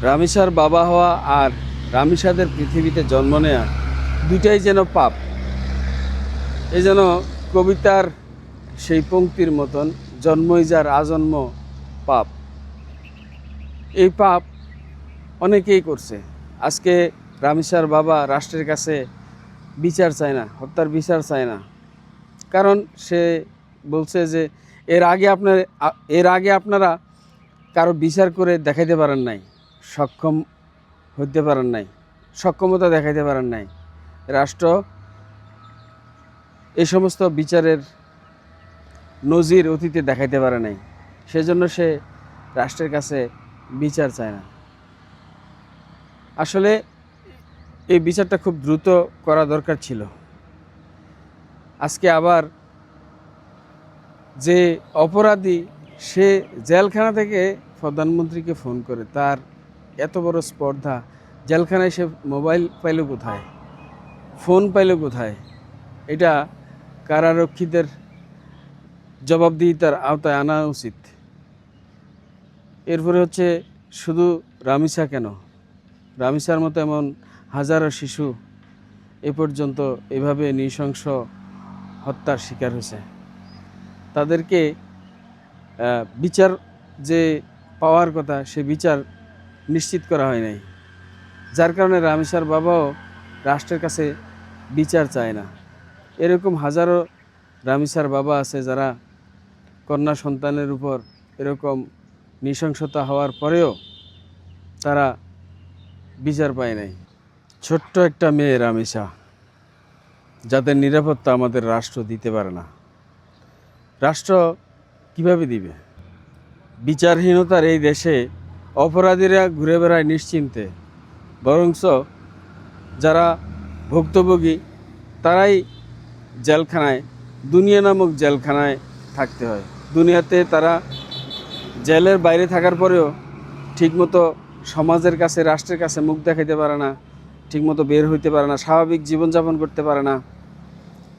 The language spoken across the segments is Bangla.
রামিসার বাবা হওয়া আর রামিসাদের পৃথিবীতে জন্ম নেওয়া দুইটাই যেন পাপ। এই যেন কবিতার সেই পংক্তির মতন, জন্মই যার আজন্ম পাপ। এই পাপ অনেকেই করছে। আজকে রামিসার বাবা রাষ্ট্রের কাছে বিচার চায় না, হত্যার বিচার চায় না, কারণ সে বলছে যে এর আগে আপনারা কারো বিচার করে দেখাইতে পারেন নাই, সক্ষম হইতে পারেন নাই, সক্ষমতা দেখাইতে পারেন নাই। রাষ্ট্র এই সমস্ত বিচারের নজির অতীতে দেখাইতে পারে নাই, সেজন্য সে রাষ্ট্রের কাছে বিচার চায় না। আসলে এই বিচারটা খুব দ্রুত করা দরকার ছিল। আজকে আবার যে অপরাধী, সে জেলখানা থেকে প্রধানমন্ত্রীকে ফোন করে, তার এত বড় স্পর্ধা। জেলখানায় সে মোবাইল পাইল কোথায়, ফোন পাইল কোথায়? এটা কারারক্ষীদের জবাবদিহিতার আওতায় আনা উচিত। এরপরে হচ্ছে শুধু রামিসা কেন, রামিসার মতো এমন হাজারো শিশু এ পর্যন্ত এভাবে নৃশংস হত্যার শিকার হয়েছে। তাদেরকে বিচার যে পাওয়ার কথা, সে বিচার নিশ্চিত করা হয় নাই, যার কারণে রামিসার বাবাও রাষ্ট্রের কাছে বিচার চায় না। এরকম হাজারো রামিসার বাবা আছে যারা কন্যা সন্তানের উপর এরকম নৃশংসতা হওয়ার পরেও তারা বিচার পায় নাই। ছোট্ট একটা মেয়ে রামিসা, যাদের নিরাপত্তা আমাদের রাষ্ট্র দিতে পারে না। রাষ্ট্র কিভাবে দিবে? বিচারহীনতার এই দেশে অপরাধীরা ঘুরে বেড়ায় নিশ্চিন্তে, বরঞ্চ যারা ভুক্তভোগী তারাই জেলখানায়, দুনিয়া নামক জেলখানায় থাকতে হয়। দুনিয়াতে তারা জেলের বাইরে থাকার পরেও ঠিকমতো সমাজের কাছে, রাষ্ট্রের কাছে মুখ দেখাইতে পারে না, ঠিকমতো বের হইতে পারে না, স্বাভাবিক জীবনযাপন করতে পারে না।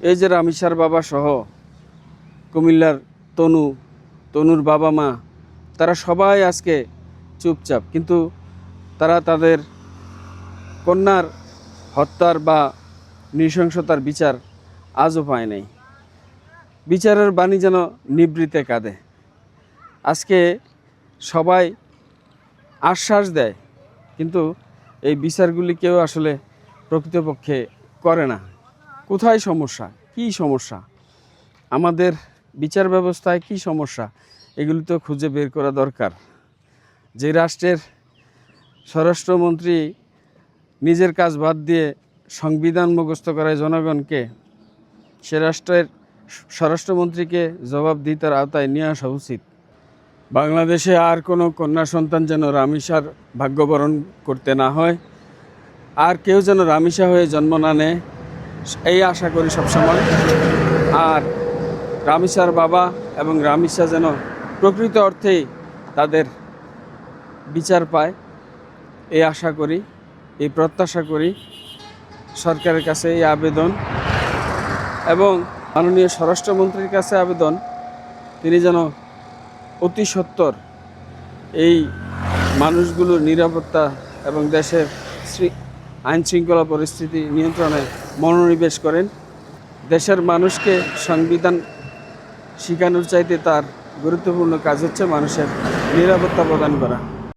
এই যে রামিসার বাবা সহ কুমিল্লার তনুর বাবা মা, তারা সবাই আজকে চুপচাপ, কিন্তু তারা তাদের কন্যার হত্যার বা নৃশংসতার বিচার আজও পায় নাই। বিচারের বাণী যেন নিভৃতে কাঁদে। আজকে সবাই আশ্বাস দেয়, কিন্তু এই বিচারগুলি কেউ আসলে প্রকৃতপক্ষে করে না। কোথায় সমস্যা, কী সমস্যা, আমাদের বিচার ব্যবস্থায় কী সমস্যা, এগুলি তো খুঁজে বের করা দরকার। যে রাষ্ট্রের স্বরাষ্ট্রমন্ত্রী নিজের কাজ বাদ দিয়ে সংবিধান মুখস্থ করায় জনগণকে, সে রাষ্ট্রের স্বরাষ্ট্রমন্ত্রীকে জবাবদিহিতার আওতায় নিয়ে আসা উচিত। বাংলাদেশে আর কোনো কন্যা সন্তান যেন রামিসার ভাগ্যবরণ করতে না হয়, আর কেউ যেন রামিসা হয়ে জন্ম না নেয়, এই আশা করি সবসময়। আর রামিসার বাবা এবং রামিসা যেন প্রকৃত অর্থেই তাদের বিচার পায়, এই আশা করি, এই প্রত্যাশা করি। সরকারের কাছে এই আবেদন, এবং মাননীয় স্বরাষ্ট্রমন্ত্রীর কাছে আবেদন, তিনি যেন অতি সত্বর এই মানুষগুলোর নিরাপত্তা এবং দেশের আইন শৃঙ্খলা পরিস্থিতি নিয়ন্ত্রণে মনোনিবেশ করেন। দেশের মানুষকে সংবিধান শেখানোর চাইতে তার গুরুত্বপূর্ণ কাজ হচ্ছে মানুষের নিরাপত্তা প্রদান করা।